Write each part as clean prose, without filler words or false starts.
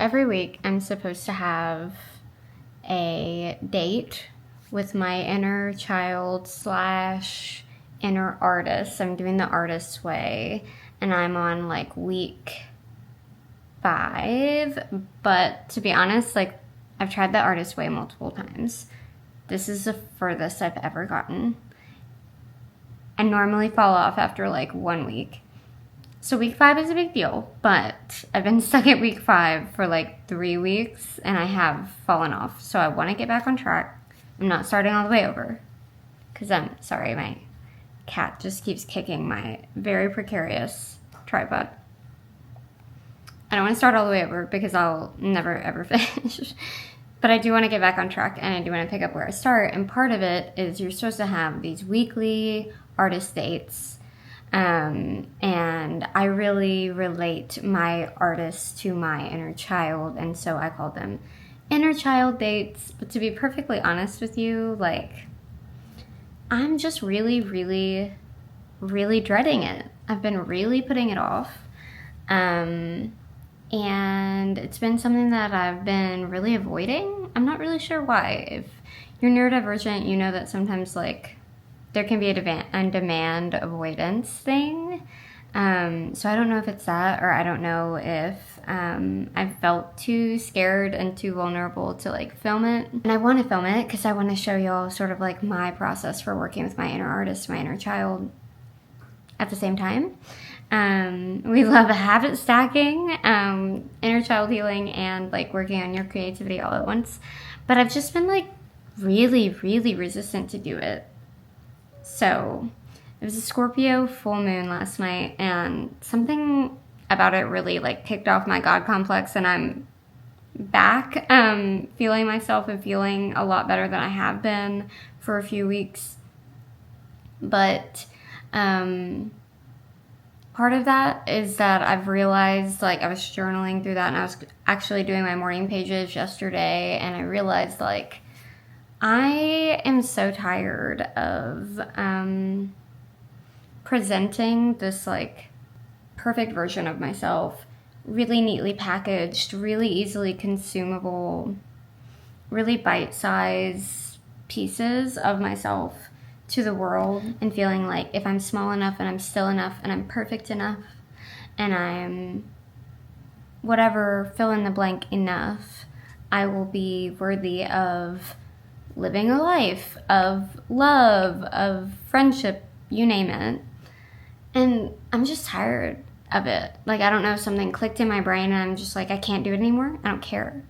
every week I'm supposed to have a date with my inner child slash inner artist. I'm doing the artist's way, and I'm on like week 5. But to be honest, like, I've tried the artist's way multiple times. This is the furthest I've ever gotten. I normally fall off after like 1 week. So week 5 is a big deal, but I've been stuck at week 5 for like 3 weeks and I have fallen off. So I want to get back on track. I'm not starting all the way over because I'm sorry, my cat just keeps kicking my very precarious tripod. I don't want to start all the way over because I'll never ever finish. But I do want to get back on track and I do want to pick up where I start. And part of it is you're supposed to have these weekly artist dates. And I really relate my artist to my inner child. And so I call them inner child dates. But to be perfectly honest with you, like, I'm just really, really, really dreading it. I've been really putting it off. And it's been something that I've been really avoiding. I'm not really sure why. If you're neurodivergent, you know that sometimes, like, there can be a demand avoidance thing. So I don't know if it's that, or I don't know if I've felt too scared and too vulnerable to like film it. And I want to film it because I want to show y'all sort of like my process for working with my inner artist, my inner child at the same time. We love habit stacking, inner child healing, and like working on your creativity all at once. But I've just been like really, really resistant to do it. So it was a Scorpio full moon last night, and something about it really like kicked off my God complex, and I'm back feeling myself and feeling a lot better than I have been for a few weeks. But part of that is that I've realized, like, I was journaling through that, and I was actually doing my morning pages yesterday, and I realized, like, I am so tired of presenting this like perfect version of myself, really neatly packaged, really easily consumable, really bite-sized pieces of myself to the world, and feeling like if I'm small enough and I'm still enough and I'm perfect enough and I'm whatever fill in the blank enough, I will be worthy of living a life of love, of friendship, you name it. And I'm just tired of it. Like, I don't know, something clicked in my brain and I'm just like, I can't do it anymore. I don't care.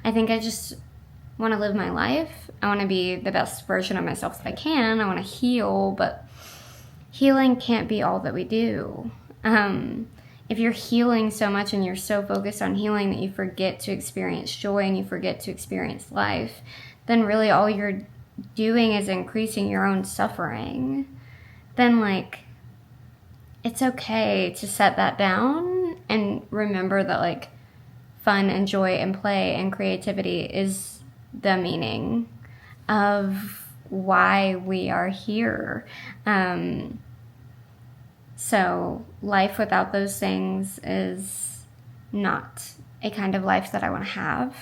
I think I just want to live my life. I want to be the best version of myself that I can. I want to heal, but healing can't be all that we do. If you're healing so much and you're so focused on healing that you forget to experience joy and you forget to experience life, then really all you're doing is increasing your own suffering. Then, like, it's okay to set that down and remember that, like, fun and joy and play and creativity is the meaning of why we are here. So life without those things is not a kind of life that I want to have.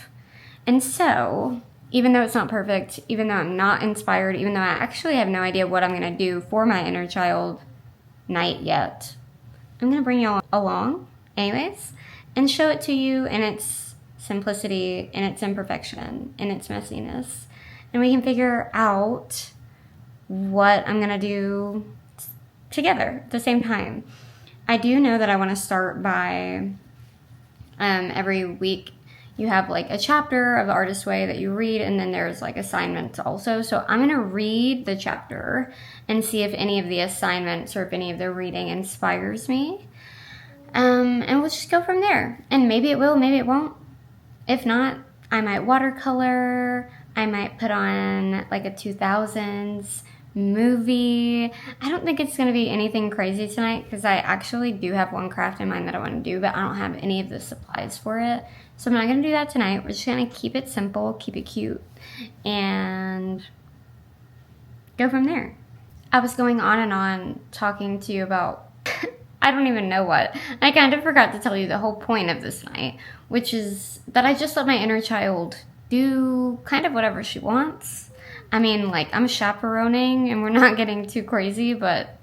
And so, even though it's not perfect, even though I'm not inspired, even though I actually have no idea what I'm going to do for my inner child night yet, I'm going to bring you along anyways and show it to you in its simplicity, in its imperfection, in its messiness. And we can figure out what I'm going to do together at the same time. I do know that I want to start by every week you have like a chapter of the Artist's Way that you read, and then there's like assignments also. So I'm going to read the chapter and see if any of the assignments or if any of the reading inspires me. And we'll just go from there. And maybe it will, maybe it won't. If not, I might watercolor. I might put on like a 2000s movie. I don't think it's going to be anything crazy tonight because I actually do have one craft in mind that I want to do, but I don't have any of the supplies for it. So I'm not going to do that tonight. We're just going to keep it simple, keep it cute, and go from there. I was going on and on talking to you about I don't even know what. I kind of forgot to tell you the whole point of this night, which is that I just let my inner child do kind of whatever she wants. I mean, like, I'm chaperoning and we're not getting too crazy, but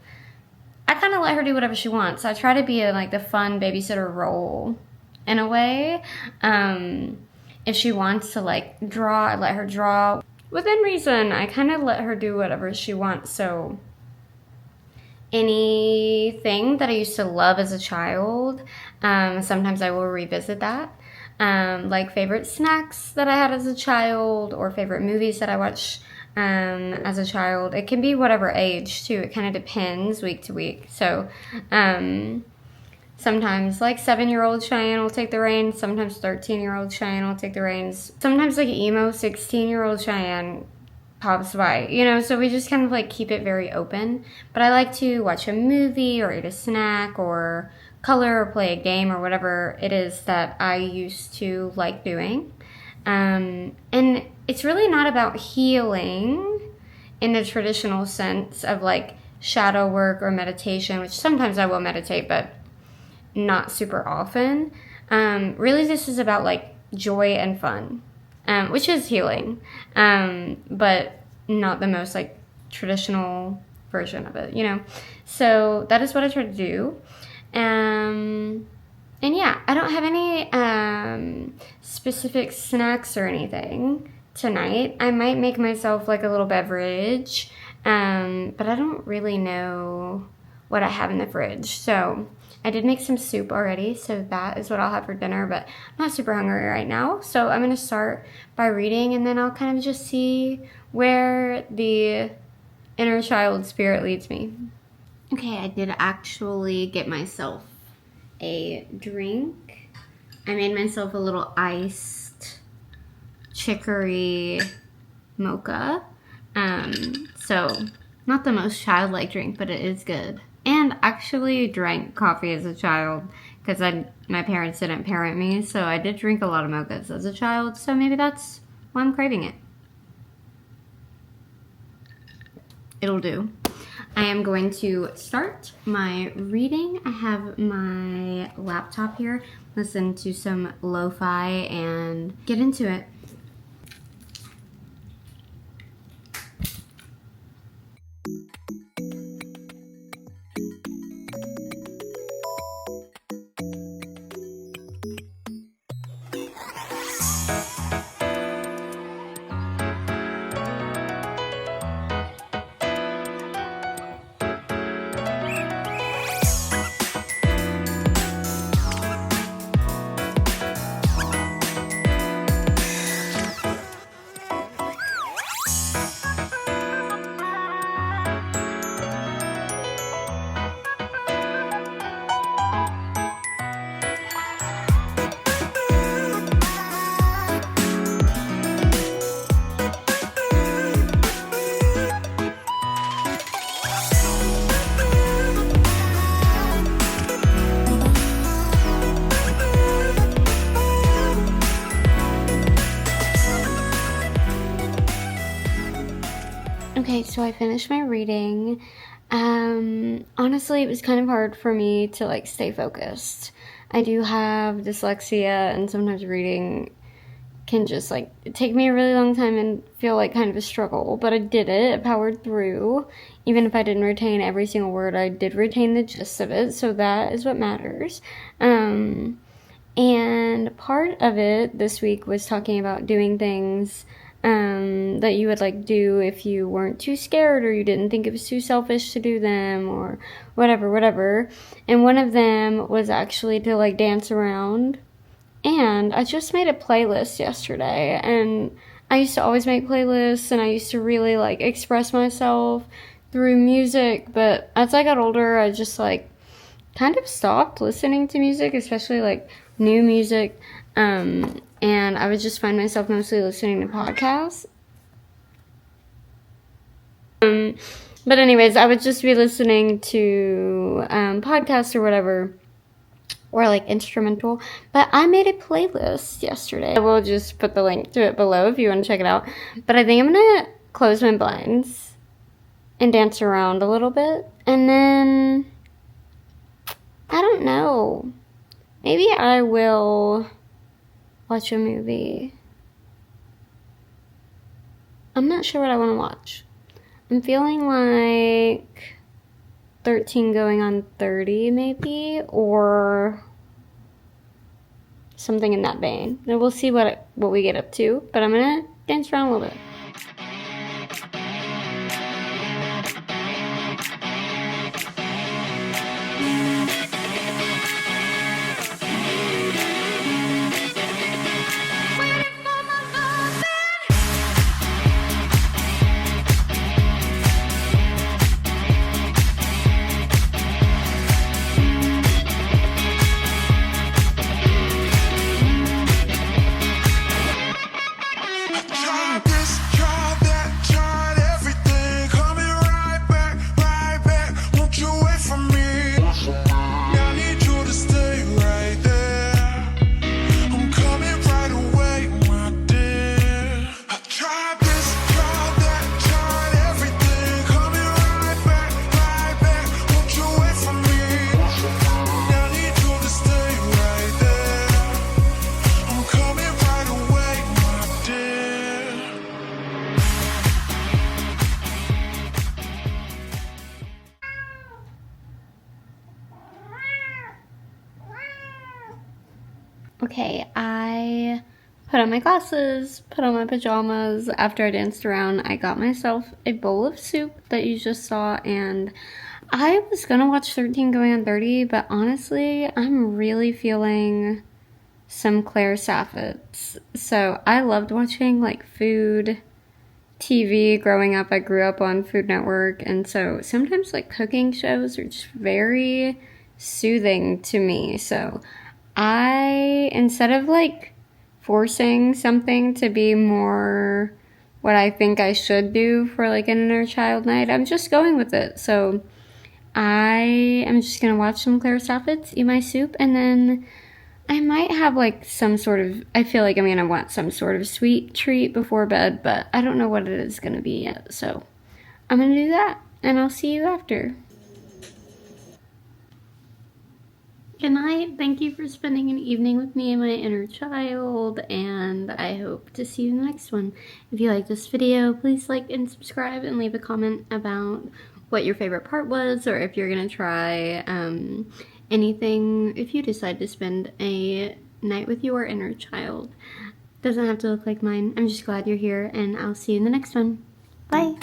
I kind of let her do whatever she wants. I try to be like the fun babysitter role in a way. If she wants to like draw, I let her draw. Within reason, I kind of let her do whatever she wants. So anything that I used to love as a child, sometimes I will revisit that. Like favorite snacks that I had as a child or favorite movies that I watched as a child. It can be whatever age too. It kind of depends week to week. So sometimes like 7-year-old Cheyenne will take the reins. Sometimes 13-year-old Cheyenne will take the reins. Sometimes like emo 16-year-old Cheyenne pops by, you know, so we just kind of like keep it very open. But I like to watch a movie or eat a snack or color or play a game or whatever it is that I used to like doing. And it's really not about healing in the traditional sense of like shadow work or meditation, which sometimes I will meditate, but not super often. Really this is about like joy and fun, which is healing, but not the most like traditional version of it, you know? So that is what I try to do. And yeah, I don't have any specific snacks or anything tonight. I might make myself like a little beverage, but I don't really know what I have in the fridge. So I did make some soup already, so that is what I'll have for dinner, but I'm not super hungry right now. So I'm going to start by reading, and then I'll kind of just see where the inner child spirit leads me. Okay, I did actually get myself a drink. I made myself a little iced chicory mocha. So not the most childlike drink, but it is good. And actually drank coffee as a child because my parents didn't parent me, so I did drink a lot of mochas as a child, so maybe that's why I'm craving it. It'll do. I am going to start my reading. I have my laptop here, listen to some lo-fi, and get into it. Okay, so I finished my reading. Honestly, it was kind of hard for me to like stay focused. I do have dyslexia, and sometimes reading can just like take me a really long time and feel like kind of a struggle, but I did it. I powered through. Even if I didn't retain every single word, I did retain the gist of it, so that is what matters. And part of it this week was talking about doing things that you would like do if you weren't too scared or you didn't think it was too selfish to do them or whatever. And one of them was actually to like dance around. And I just made a playlist yesterday, and I used to always make playlists, and I used to really like express myself through music, but as I got older, I just like kind of stopped listening to music, especially like new music, and I would just find myself mostly listening to podcasts. But anyways, I would just be listening to podcasts or whatever, or like instrumental. But I made a playlist yesterday. I will just put the link to it below if you want to check it out. But I think I'm gonna close my blinds and dance around a little bit, and then I don't know. Maybe I will watch a movie. I'm not sure what I want to watch. I'm feeling like 13 going on 30 maybe, or something in that vein. And we'll see what we get up to, but I'm gonna dance around a little bit. Okay, I put on my glasses, put on my pajamas. After I danced around, I got myself a bowl of soup that you just saw, and I was gonna watch 13 going on 30, but honestly, I'm really feeling some Claire Saffitz. So I loved watching like food TV growing up. I grew up on Food Network, and so sometimes like cooking shows are just very soothing to me. So instead of like forcing something to be more what I think I should do for like an inner child night, I'm just going with it. So I am just gonna watch some Claire Saffitz, eat my soup, and then I might have like some sort of, I feel like I'm gonna want some sort of sweet treat before bed, but I don't know what it is gonna be yet. So I'm gonna do that, and I'll see you after. Good night. Thank you for spending an evening with me and my inner child, and I hope to see you in the next one. If you like this video, please like and subscribe and leave a comment about what your favorite part was, or if you're gonna try anything if you decide to spend a night with your inner child. Doesn't have to look like mine. I'm just glad you're here, and I'll see you in the next one. Bye!